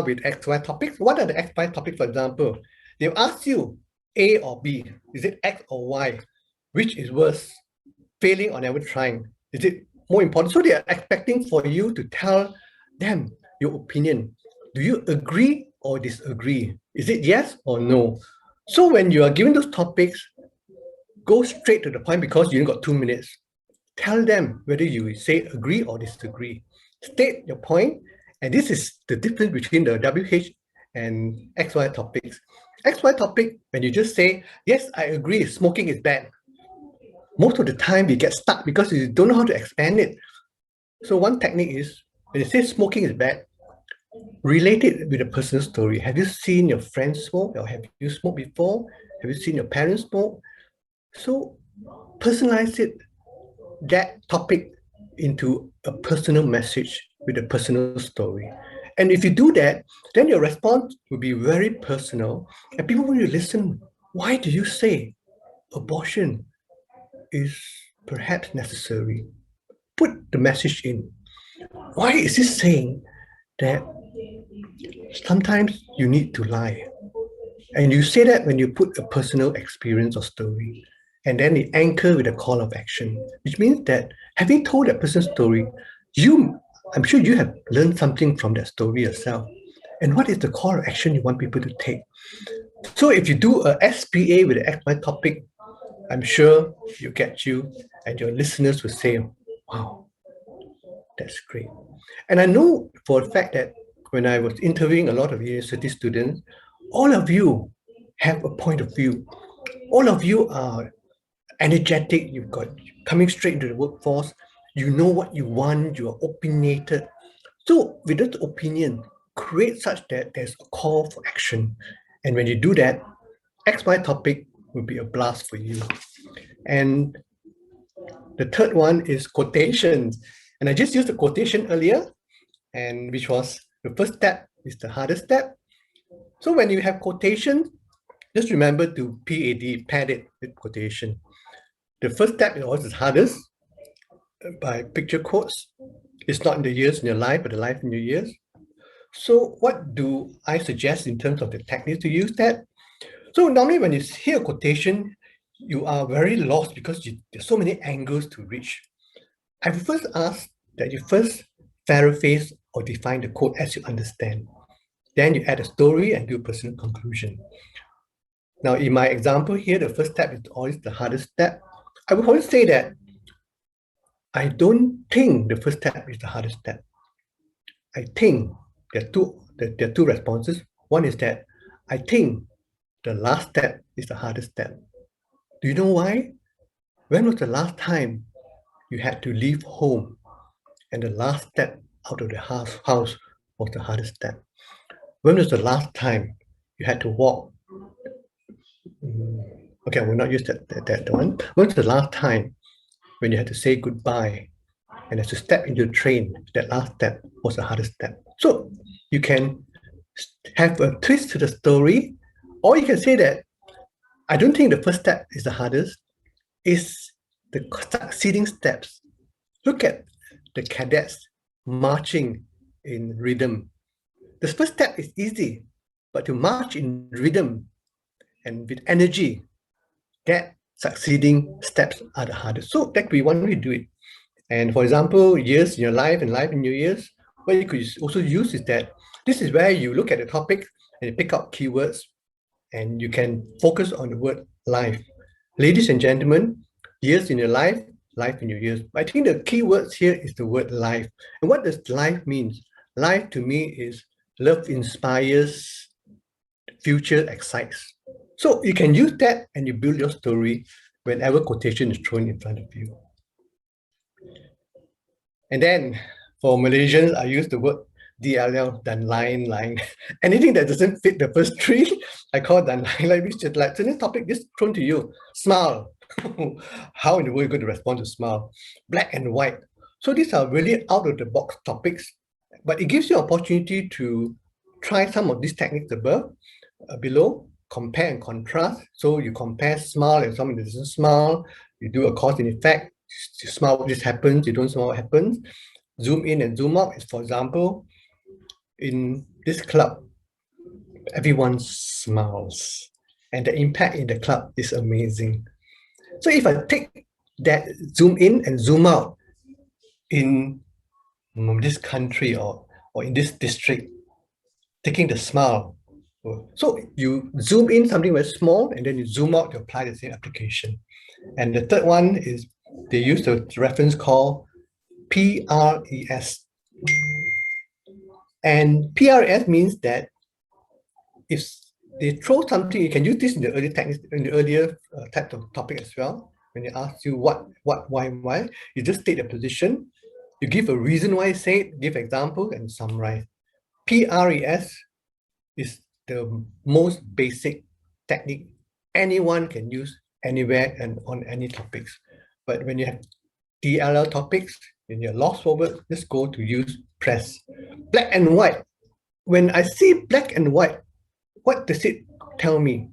with XY topics. What are the XY topics, for example? They'll ask you A or B. Is it X or Y? Which is worse? Failing or never trying? Is it more important? So they are expecting for you to tell them your opinion. Do you agree or disagree? Is it yes or no? So when you are given those topics, go straight to the point because you only got 2 minutes. Tell them whether you say agree or disagree. State your point, and this is the difference between the WH and XY topics. XY topic, when you just say, yes, I agree, smoking is bad. Most of the time we get stuck because you don't know how to expand it. So one technique is, when you say smoking is bad, relate it with a personal story. Have you seen your friends smoke, or have you smoked before? Have you seen your parents smoke? So personalize it, that topic, into a personal message with a personal story. And if you do that, then your response will be very personal, and people will listen. Why do you say abortion is perhaps necessary? Put the message in. Why is this saying that sometimes you need to lie? And you say that when you put a personal experience or story, and then the anchor with a call of action, which means that having told that person's story, I'm sure you have learned something from that story yourself. And what is the call of action you want people to take? So if you do a SPA with the XY topic, I'm sure you get you, and your listeners will say, wow, that's great. And I know for a fact that when I was interviewing a lot of university students, all of you have a point of view. All of you are energetic, you've got coming straight into the workforce, you know what you want, you are opinionated. So with that opinion, create such that there's a call for action. And when you do that, XY topic will be a blast for you. And the third one is quotations. And I just used the quotation earlier, and which was the first step is the hardest step. So when you have quotation, just remember to pad it with quotation. The first step is always the hardest, by picture quotes. It's not in the years in your life, but the life in your years. So what do I suggest in terms of the techniques to use that? So normally when you hear a quotation, you are very lost because there's so many angles to reach. I would first ask that you first paraphrase or define the quote as you understand. Then you add a story and do a personal conclusion. Now, in my example here, the first step is always the hardest step. I would always say that I don't think the first step is the hardest step. I think there are two responses. One is that I think the last step is the hardest step. Do you know why? When was the last time you had to leave home and the last step out of the house was the hardest step? When was the last time you had to walk? Okay, I will not use that one. When was the last time when you had to say goodbye and as to step into the train, that last step was the hardest step? So you can have a twist to the story, or you can say that I don't think the first step is the hardest, it's the succeeding steps. Look at the cadets marching in rhythm. The first step is easy, but to march in rhythm and with energy, that succeeding steps are the hardest. So that could be one way to do it. And for example, years in your life and life in your years, what you could also use is that this is where you look at the topic and you pick up keywords and you can focus on the word life. Ladies and gentlemen, years in your life, life in your years. I think the key words here is the word life. And what does life mean? Life to me is love inspires, future excites. So you can use that and you build your story whenever quotation is thrown in front of you. And then for Malaysians, I use the word DLL, dan line. Anything that doesn't fit the first three, I call dan line, which is like certain topic just thrown to you. Smile. How in the world are you going to respond to smile? Black and white. So these are really out of the box topics, but it gives you an opportunity to try some of these techniques below, compare and contrast. So you compare smile and someone that doesn't smile. You do a cause and effect. You smile, this happens. You don't smile, what happens. Zoom in and zoom out is, for example, in this club, everyone smiles, and the impact in the club is amazing. So if I take that, zoom in and zoom out in this country or in this district, taking the smile. So you zoom in something very small and then you zoom out to apply the same application. And the third one is they use the reference called PRES. And PRES means that if they throw something, you can use this in the earlier techniques, in the earlier type of topic as well. When they ask you what, why, you just state the position, you give a reason why you say it, give example, and summarize. PRES is the most basic technique anyone can use anywhere and on any topics. But when you have DLL topics, when you're lost for words, just go to use PRES. Black and white. When I see black and white, what does it tell me?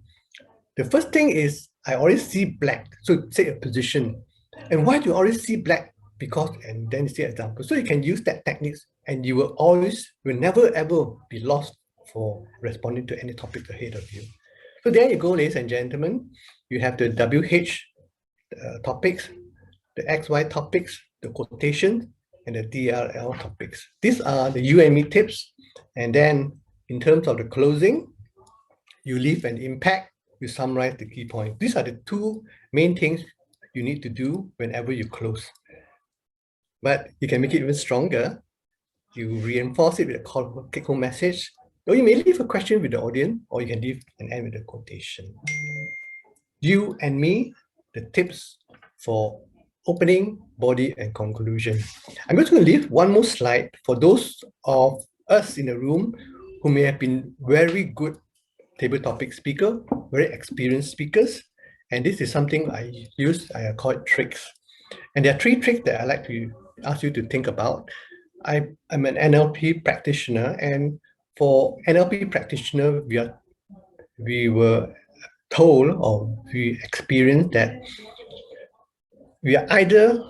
The first thing is I already see black, so say a position. And why do you already see black? Because, and then you see example. So you can use that techniques and you will never ever be lost for responding to any topic ahead of you. So there you go, ladies and gentlemen. You have the WH topics, the XY topics, the quotation, and the DRL topics. These are the you and me tips. And then in terms of the closing, you leave an impact, you summarize the key points. These are the two main things you need to do whenever you close. But you can make it even stronger. You reinforce it with a take-home message, or you may leave a question with the audience, or you can leave an end with a quotation. You and me, the tips for opening, body, and conclusion. I'm just going to leave one more slide for those of us in the room who may have been very good table topic speaker, very experienced speakers. And this is something I use, I call it tricks. And there are 3 tricks that I like to ask you to think about. I'm an NLP practitioner, and for NLP practitioner, we were told or we experienced that we are either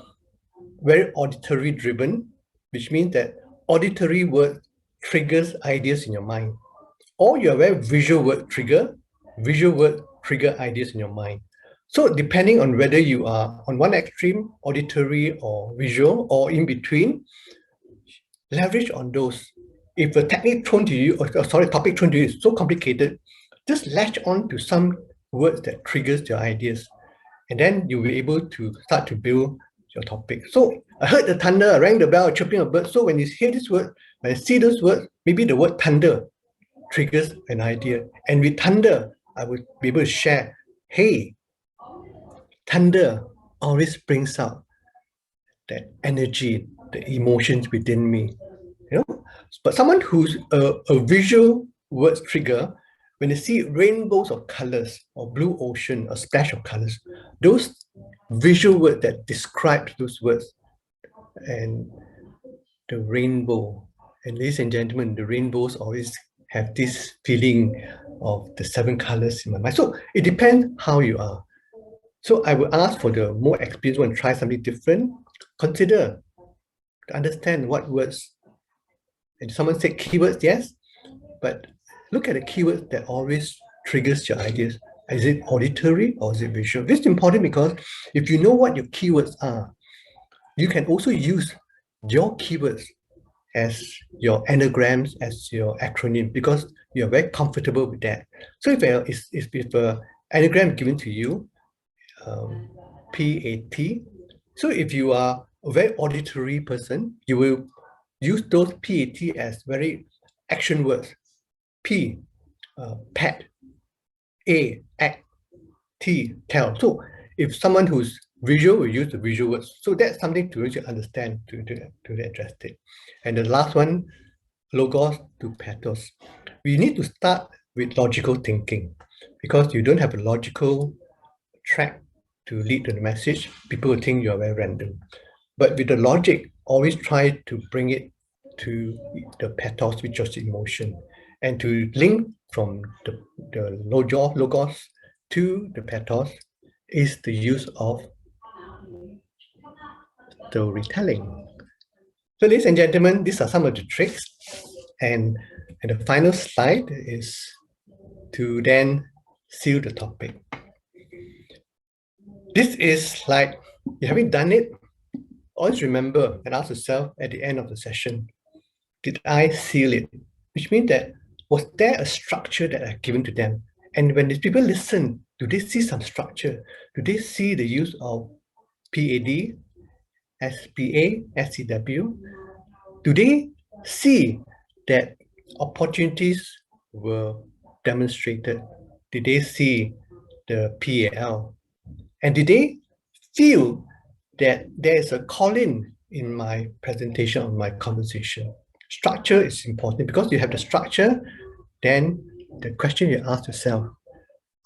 very auditory driven, which means that auditory word triggers ideas in your mind, or you're very visual word trigger ideas in your mind. So depending on whether you are on one extreme, auditory or visual, or in between, leverage on those. If a technique thrown to you, topic thrown to you is so complicated, just latch on to some words that triggers your ideas. And then you'll be able to start to build your topic. So I heard the thunder, I rang the bell, chirping a bird. So when you hear this word, when you see this word, maybe the word thunder triggers an idea. And with thunder, I would be able to share, hey, thunder always brings out that energy, the emotions within me. You know, but someone who's a visual words trigger, when they see rainbows of colors or blue ocean, a splash of colors, those visual words that describe those words, and the rainbow, and ladies and gentlemen, the rainbows always have this feeling of the 7 colors in my mind. So it depends how you are. So I would ask for the more experienced one, try something different, consider to understand what words. And someone said keywords, yes, but look at the keywords that always triggers your ideas. Is it auditory or is it visual? This is important because if you know what your keywords are, you can also use your keywords as your anagrams, as your acronym, because you're very comfortable with that. So if an anagram given to you, PAT, so if you are a very auditory person, you will use those PAT as very action words. P, pat, A, act, T, tell. So if someone who's visual will use the visual words. So that's something to really understand to address it. And the last one, logos to pathos. We need to start with logical thinking, because you don't have a logical track to lead to the message. People will think you're very random. But with the logic, always try to bring it to the pathos, which is emotion, and to link from the logos to the pathos is the use of the retelling. So ladies and gentlemen, these are some of the tricks. And And the final slide is to then seal the topic. This is like, you haven't done it, always remember and ask yourself at the end of the session, did I seal it? Which means that, was there a structure that I've given to them? And when these people listen, do they see some structure? Do they see the use of PAD, SPA, SCW? Do they see that opportunities were demonstrated? Did they see the PAL? And did they feel that there is a call-in in my presentation, or my conversation? Structure is important because you have the structure, then the question you ask yourself,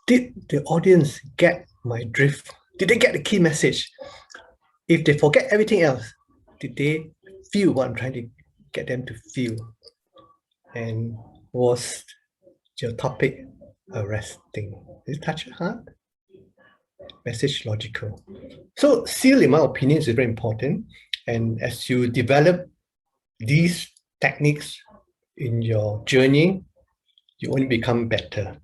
did the audience get my drift? Did they get the key message? If they forget everything else, did they feel what I'm trying to get them to feel? And was your topic arresting? Did it touch your heart? Message logical. So seal, in my opinion, is very important. And as you develop these techniques in your journey, you only become better.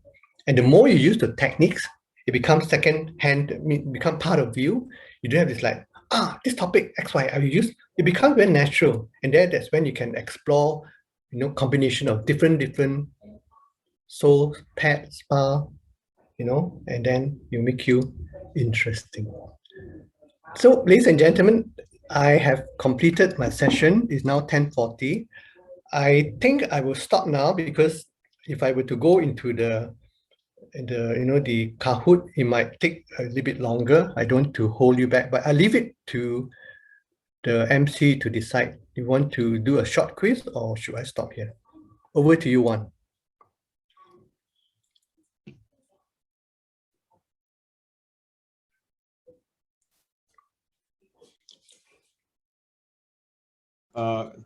And the more you use the techniques, it becomes second hand, become part of you. You don't have this like, this topic X, Y, I will use. It becomes very natural. And that's when you can explore, combination of different soul, pet, spa, and then you make you interesting. So, ladies and gentlemen, I have completed my session. It's now 10:40. I think I will stop now, because if I were to go into the Kahoot, it might take a little bit longer. I don't want to hold you back, but I leave it to the MC to decide. You want to do a short quiz, or should I stop here? Over to you, Juan.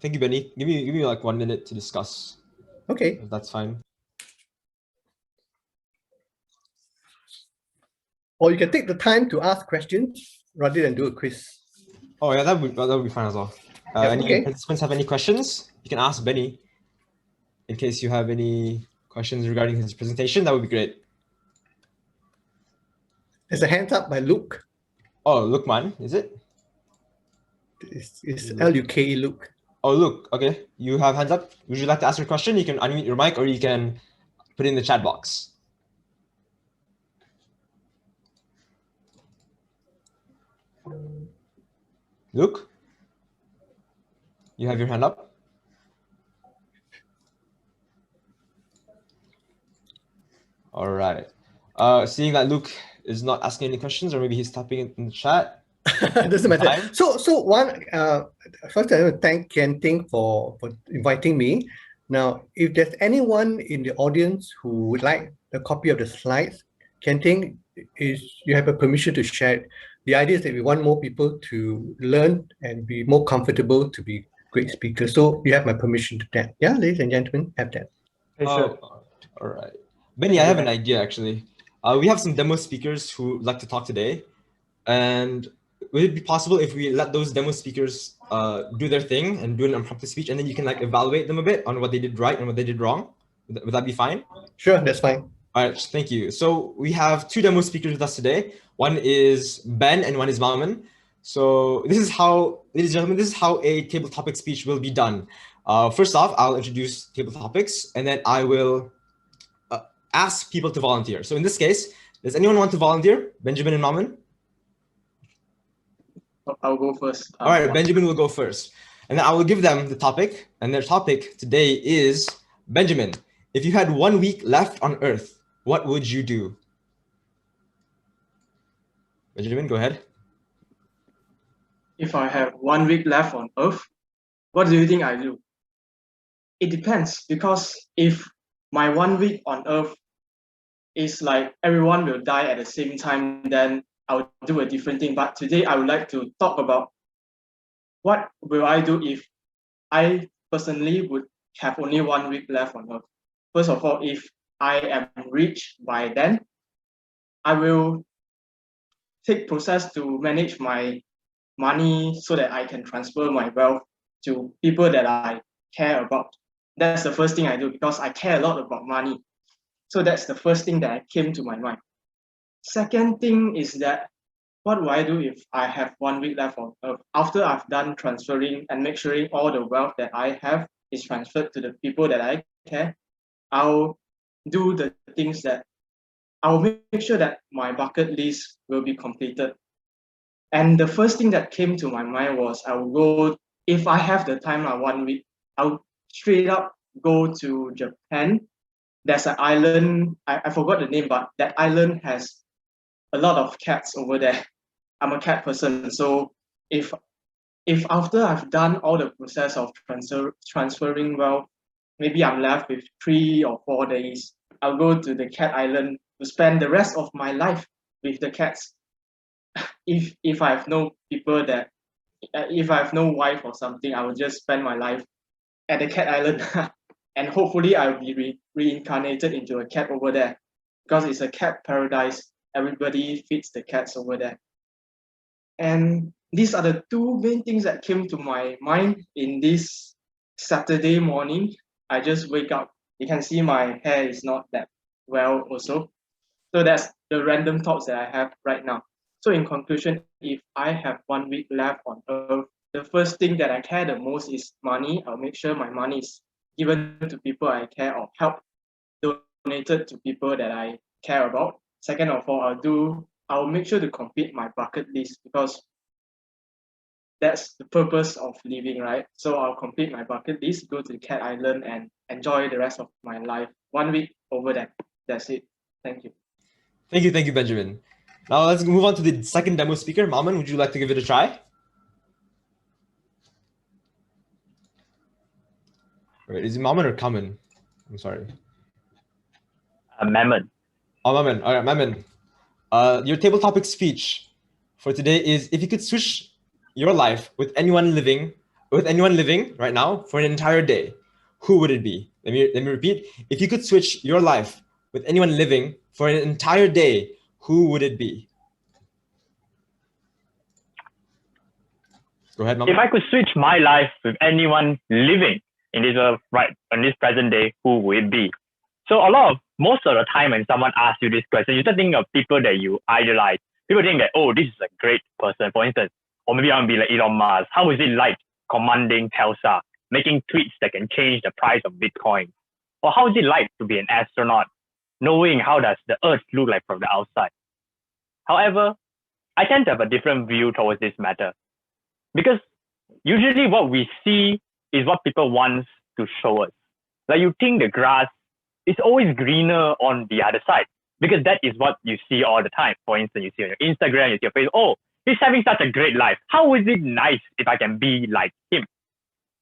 Thank you, Benny. Give me like 1 minute to discuss. Okay. If that's fine. Or you can take the time to ask questions rather than do a quiz. Oh yeah, that would be fine as well. Any participants have any questions? You can ask Benny. In case you have any questions regarding his presentation, that would be great. There's a hand up by Luke. Oh, Lukman, is it? It's L-U-K-E, Luke. Oh, Luke, okay. You have hands up. Would you like to ask your question? You can unmute your mic, or you can put it in the chat box. Luke, you have your hand up. All right. Seeing that Luke is not asking any questions, or maybe he's typing in the chat. Doesn't matter. So one, first I want to thank Kian Ting for inviting me. Now, if there's anyone in the audience who would like a copy of the slides, Kian Ting, you have a permission to share it. The idea is that we want more people to learn and be more comfortable to be great speakers. So you have my permission to that. Yeah, ladies and gentlemen, have that. Sure. All right. Benny, I have an idea actually. We have some demo speakers who would like to talk today. And would it be possible if we let those demo speakers do their thing and do an impromptu speech, and then you can like evaluate them a bit on what they did right and what they did wrong? Would that be fine? Sure, that's fine. All right, thank you. So we have two demo speakers with us today. One is Ben and one is Malman. So this is how, ladies and gentlemen, this is how a table topic speech will be done. First off, I'll introduce table topics, and then I will ask people to volunteer. So in this case, does anyone want to volunteer? Benjamin and Malman? I'll go first. All right, Benjamin will go first. And then I will give them the topic. And their topic today is, Benjamin, if you had 1 week left on Earth, what would you do? Benjamin, go ahead. If I have 1 week left on Earth, what do you think I do? It depends, because if my 1 week on Earth is like everyone will die at the same time, then I'll do a different thing. But today I would like to talk about what will I do if I personally would have only 1 week left on Earth. First of all, if I am rich by then, I will take process to manage my money so that I can transfer my wealth to people that I care about. That's the first thing I do because I care a lot about money. So that's the first thing that came to my mind. Second thing is that what do I do if I have 1 week left on Earth? After I've done transferring and make sure all the wealth that I have is transferred to the people that I care, I'll do the things that I'll make sure that my bucket list will be completed. And the first thing that came to my mind was I will go, if I have the time, 1 week, I'll straight up go to Japan. There's an island, I forgot the name, but that island has a lot of cats over there. I'm a cat person, so if after I've done all the process of transferring wealth, maybe I'm left with 3 or 4 days, I'll go to the cat island to spend the rest of my life with the cats. If I have no people that, if I have no wife or something, I will just spend my life at the cat island, and hopefully I'll be reincarnated into a cat over there, because it's a cat paradise. Everybody feeds the cats over there. And these are the 2 main things that came to my mind in this Saturday morning. I just wake up. You can see my hair is not that well also. So that's the random thoughts that I have right now. So in conclusion, if I have 1 week left on Earth, the first thing that I care the most is money. I'll make sure my money is given to people I care or help donated to people that I care about. Second of all, I'll make sure to complete my bucket list, because that's the purpose of living, right? So I'll complete my bucket list, go to the cat island and enjoy the rest of my life. 1 week over there. That's it. Thank you. Thank you, Benjamin. Now let's move on to the second demo speaker. Maman, would you like to give it a try? Right, is it Maman or Kamen? I'm sorry. Mammon. Oh, Maman. All right, Maman. Your table topic speech for today is: if you could switch your life with anyone living right now for an entire day, who would it be? Let me repeat. If you could switch your life with anyone living for an entire day, who would it be? Go ahead, Mama. If I could switch my life with anyone living in this present day, who would it be? So most of the time when someone asks you this question, you start thinking of people that you idolize. People think that, oh, this is a great person, for instance, or maybe I want to be like Elon Musk. How is it like commanding Tesla, making tweets that can change the price of Bitcoin? Or how is it like to be an astronaut, knowing how does the Earth look like from the outside? However, I tend to have a different view towards this matter, because usually what we see is what people want to show us. Like, you think the grass is always greener on the other side, because that is what you see all the time. For instance, you see on your Instagram, you see your Facebook, oh, he's having such a great life. How is it nice if I can be like him?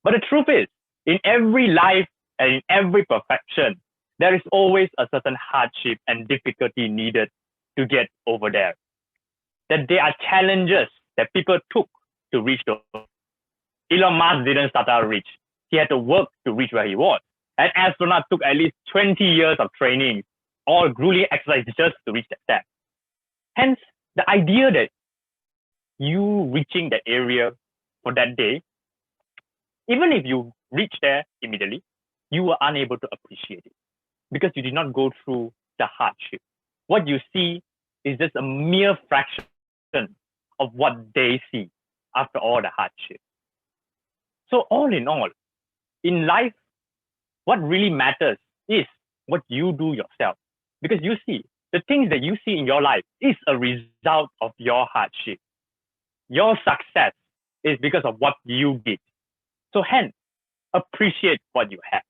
But the truth is, in every life and in every perfection, there is always a certain hardship and difficulty needed to get over there. That there are challenges that people took to reach those. Elon Musk didn't start out rich. He had to work to reach where he was. An astronaut took at least 20 years of training, all grueling exercises just to reach that step. Hence, the idea that you reaching that area for that day, even if you reach there immediately, you were unable to appreciate it because you did not go through the hardship. What you see is just a mere fraction of what they see after all the hardship. So all in all, in life, what really matters is what you do yourself. Because you see, the things that you see in your life is a result of your hardship. Your success is because of what you did. So hence, appreciate what you have.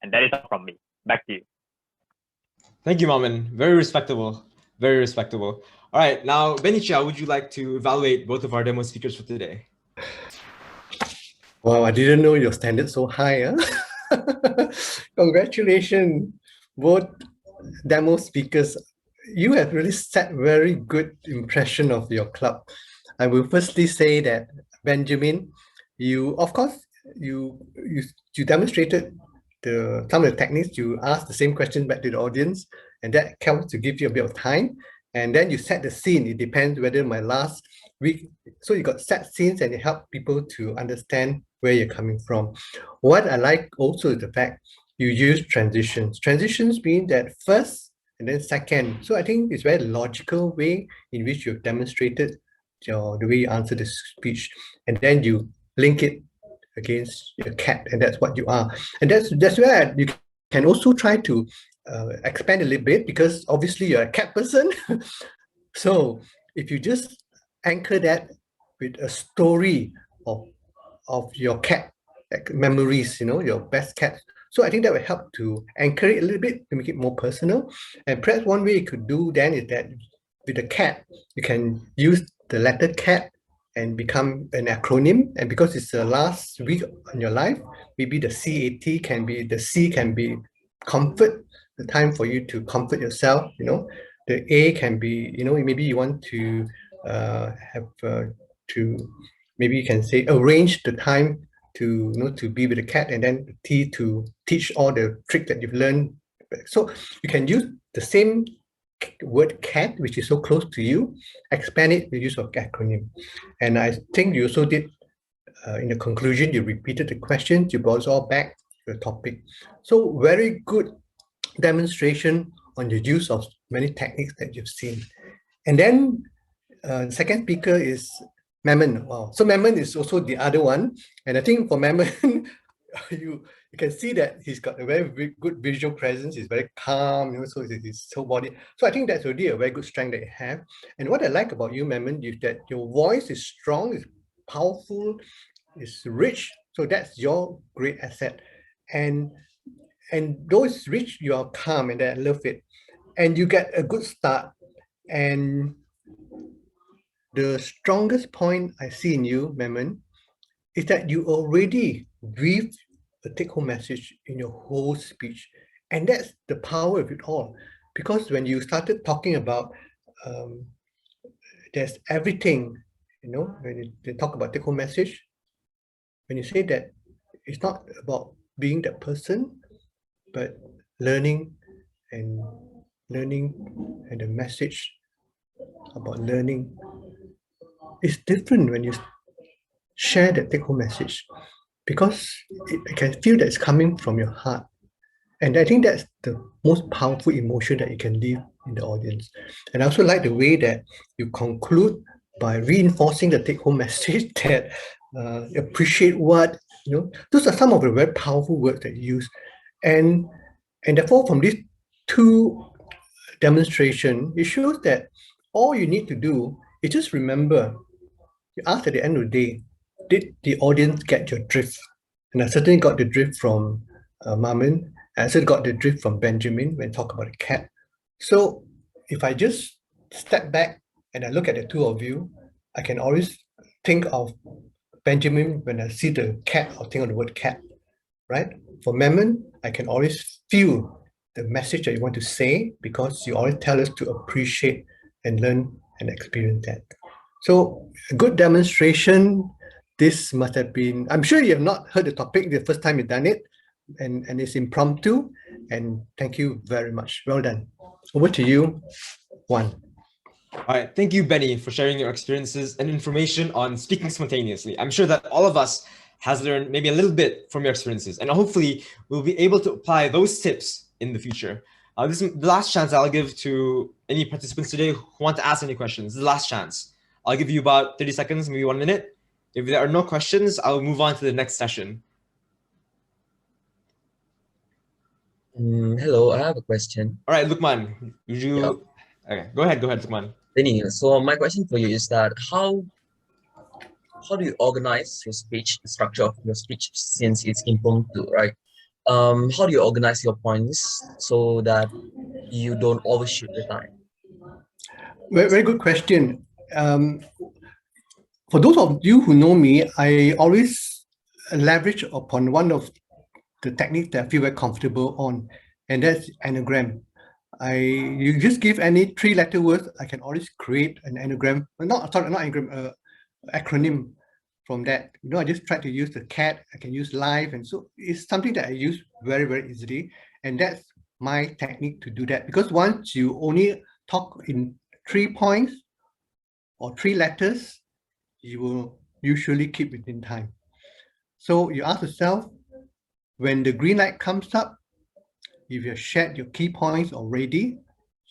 And that is all from me. Back to you. Thank you, Maman. Very respectable. Very respectable. All right, now, Benny Chia, would you like to evaluate both of our demo speakers for today? Wow, I didn't know your standards so high. Huh? Congratulations, both demo speakers. You have really set very good impression of your club. I will firstly say that, Benjamin, you, of course, you demonstrated some of the techniques. You asked the same question back to the audience, and that helps to give you a bit of time. And then you set the scene. It depends whether my last so you got set scenes and it help people to understand where you're coming from. What I like also is the fact you use transitions. Transitions mean that first and then second. So I think it's a very logical way in which you've demonstrated the way you answer the speech, and then you link it against your cat, and that's what you are. And that's where you can also try to expand a little bit, because obviously you're a cat person. So if you just anchor that with a story of your cat, like memories, your best cat. So I think that will help to anchor it a little bit to make it more personal. And perhaps one way you could do then is that with the cat, you can use the letter cat and become an acronym. And because it's the last week in your life, maybe the CAT can be, the C can be comfort, the time for you to comfort yourself, The A can be, maybe you want to maybe you can say arrange the time to, to be with the cat, and then the T to teach all the tricks that you've learned. So you can use the same word cat, which is so close to you, expand it with the use of acronym. And I think you also did, in the conclusion, you repeated the questions, you brought us all back to the topic. So very good demonstration on the use of many techniques that you've seen. And then the second speaker is Mammon. Wow. So Mammon is also the other one. And I think for Mammon, you can see that he's got a very good visual presence. He's very calm, so his whole body. So I think that's already a very good strength that you have. And what I like about you, Mammon, is that your voice is strong, is powerful, is rich. So that's your great asset. And though it's rich, you are calm, and I love it. And you get a good start. And the strongest point I see in you, Mammon, is that you already weave a take-home message in your whole speech. And that's the power of it all. Because when you started talking about there's everything, when you talk about take-home message, when you say that it's not about being that person, but learning and the message about learning is different when you share that take-home message, because I can feel that it's coming from your heart. And I think that's the most powerful emotion that you can leave in the audience. And I also like the way that you conclude by reinforcing the take-home message that appreciate what, those are some of the very powerful words that you use. And therefore, from these two demonstrations, it shows that all you need to do is just remember, you ask at the end of the day, did the audience get your drift? And I certainly got the drift from Mammon. I also got the drift from Benjamin when talk about the cat. So if I just step back and I look at the two of you, I can always think of Benjamin when I see the cat, or think of the word cat, right? For Mammon, I can always feel the message that you want to say, because you always tell us to appreciate and learn and experience that. So a good demonstration. This must have been, I'm sure you have not heard the topic the first time you've done it, and it's impromptu, and thank you very much. Well done. Over to you, Juan. All right, thank you, Benny, for sharing your experiences and information on speaking spontaneously. I'm sure that all of us has learned maybe a little bit from your experiences, and hopefully we'll be able to apply those tips in the future. This is the last chance I'll give to any participants today who want to ask any questions. This is the last chance. I'll give you about 30 seconds, maybe 1 minute. If there are no questions, I'll move on to the next session. Hello, I have a question. All right, Lukman, would you? Yep. Okay, go ahead, Lukman. Benny, so my question for you is that how do you organize your speech, the structure of your speech, since it's impromptu, right? How do you organize your points so that you don't overshoot the time? Very good question. For those of you who know me, I always leverage upon one of the techniques that I feel very comfortable on, and that's anagram. You just give any 3-letter words, I can always create an anagram. Not anagram, acronym from that. I just try to use the cat, I can use live, and so it's something that I use very, very easily. And that's my technique to do that, because once you only talk in 3 points or 3 letters, you will usually keep within time. So you ask yourself, when the green light comes up, if you have shared your key points already,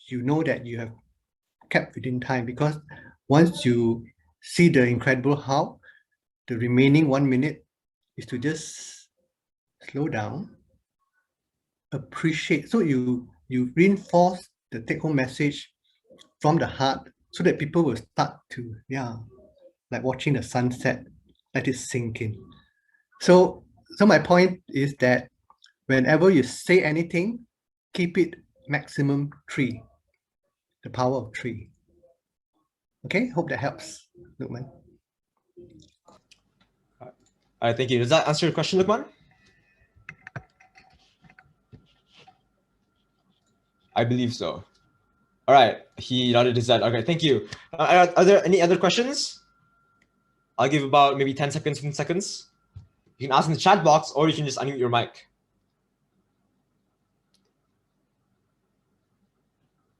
you know that you have kept within time, because once you see the incredible how, the remaining 1 minute is to just slow down, appreciate. So you reinforce the take-home message from the heart so that people will start to, like watching the sunset, let it sink in. So my point is that whenever you say anything, keep it maximum 3, the power of 3. Okay, hope that helps, Lukman. All right, thank you. Does that answer your question, Lukman? I believe so. All right, he nodded his head. Okay, thank you. Are there any other questions? I'll give about maybe 10 seconds, 15 seconds. You can ask in the chat box, or you can just unmute your mic.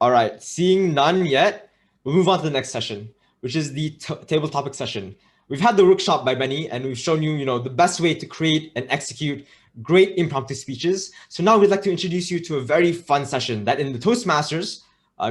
All right, seeing none yet, we'll move on to the next session, which is the table topic session. We've had the workshop by Benny, and we've shown you, the best way to create and execute great impromptu speeches. So now we'd like to introduce you to a very fun session that in the Toastmasters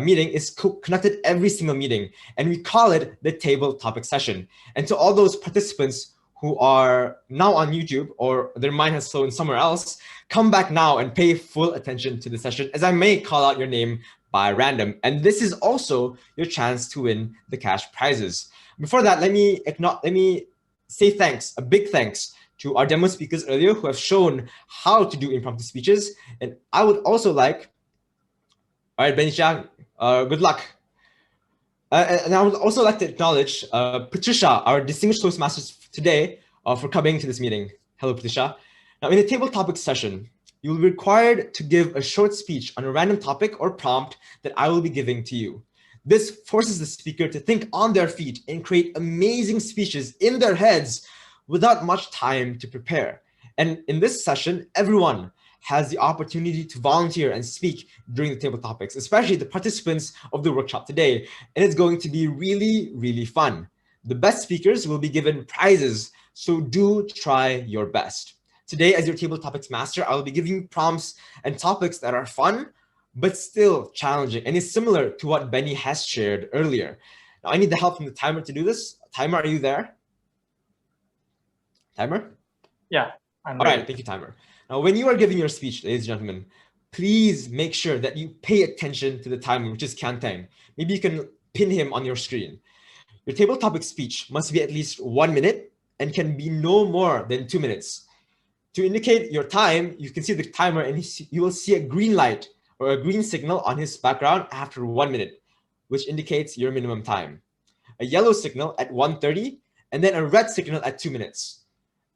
meeting is conducted every single meeting, and we call it the table topic session. And to all those participants who are now on YouTube or their mind has flown somewhere else, come back now and pay full attention to the session, as I may call out your name by random. And this is also your chance to win the cash prizes. Before that, let me say thanks, a big thanks to our demo speakers earlier who have shown how to do impromptu speeches. And I would also like, all right, Benny Chia, good luck. And I would also like to acknowledge Patricia, our distinguished Toastmasters today, for coming to this meeting. Hello, Patricia. Now, in the table topic session, you will be required to give a short speech on a random topic or prompt that I will be giving to you. This forces the speaker to think on their feet and create amazing speeches in their heads without much time to prepare. And in this session, everyone has the opportunity to volunteer and speak during the table topics, especially the participants of the workshop today. And it's going to be really, really fun. The best speakers will be given prizes, so do try your best. Today, as your table topics master, I will be giving prompts and topics that are fun, but still challenging. And it's similar to what Benny has shared earlier. Now, I need the help from the timer to do this. Timer, are you there? Timer? Yeah, I'm All ready. right, thank you, timer. Now, when you are giving your speech, ladies and gentlemen, please make sure that you pay attention to the timer, which is Kantang. Maybe you can pin him on your screen. Your table topic speech must be at least 1 minute and can be no more than 2 minutes. To indicate your time, you can see the timer and you will see a green light or a green signal on his background after 1 minute, which indicates your minimum time. A yellow signal at 1:30 and then a red signal at 2 minutes.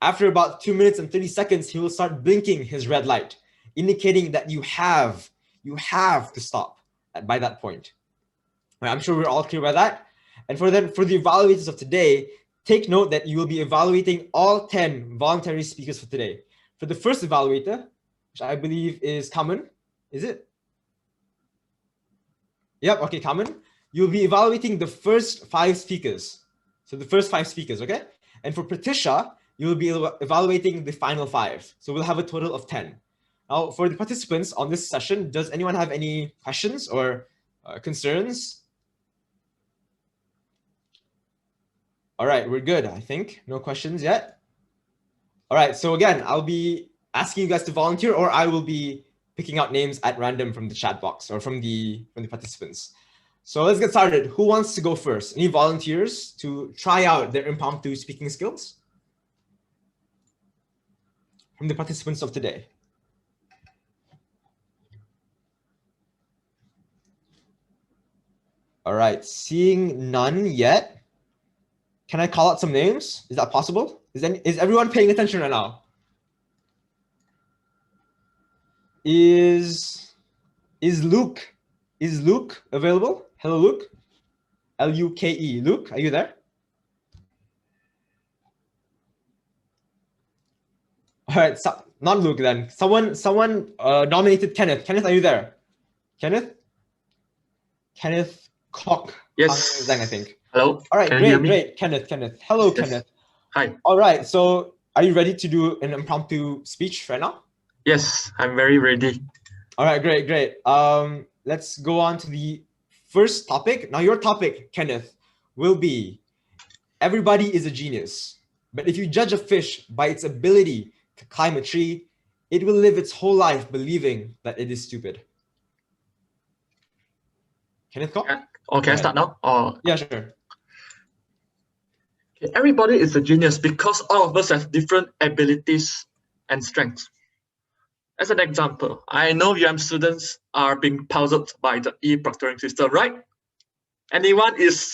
After about 2 minutes and 30 seconds, he will start blinking his red light, indicating that you have to stop by that point. Right, I'm sure we're all clear by that. And for the evaluators of today, take note that you will be evaluating all 10 voluntary speakers for today. For the first evaluator, which I believe is Kamen, is it? Yep, okay, Kamen. You'll be evaluating the first 5 speakers. So the first 5 speakers, okay? And for Patricia, you will be evaluating the final 5. So we'll have a total of 10. Now, for the participants on this session, does anyone have any questions or concerns? All right, we're good, I think. No questions yet. All right, so again, I'll be asking you guys to volunteer, or I will be picking out names at random from the chat box or from the participants. So let's get started. Who wants to go first? Any volunteers to try out their impromptu speaking skills? From the participants of today. All right, seeing none yet. Can I call out some names? Is that possible? Is everyone paying attention right now? Is Luke available? Hello, Luke. L-U-K-E. Luke, are you there? All right, so, not Luke then. Someone nominated Kenneth. Kenneth, are you there? Kenneth Koch. Yes. I think. Hello. All right, Can you hear great, me? great. Kenneth. Hello, Yes. Kenneth. Hi. All right, so are you ready to do an impromptu speech right now? Yes, I'm very ready. All right, great, great. Let's go on to the first topic. Now, your topic, Kenneth, will be everybody is a genius, but if you judge a fish by its ability to climb a tree, it will live its whole life believing that it is stupid. Kenneth, go? Or can I start now? Or Yeah, sure. okay, everybody is a genius because all of us have different abilities and strengths. As an example, I know UM students are being puzzled by the e-proctoring system, right? Anyone is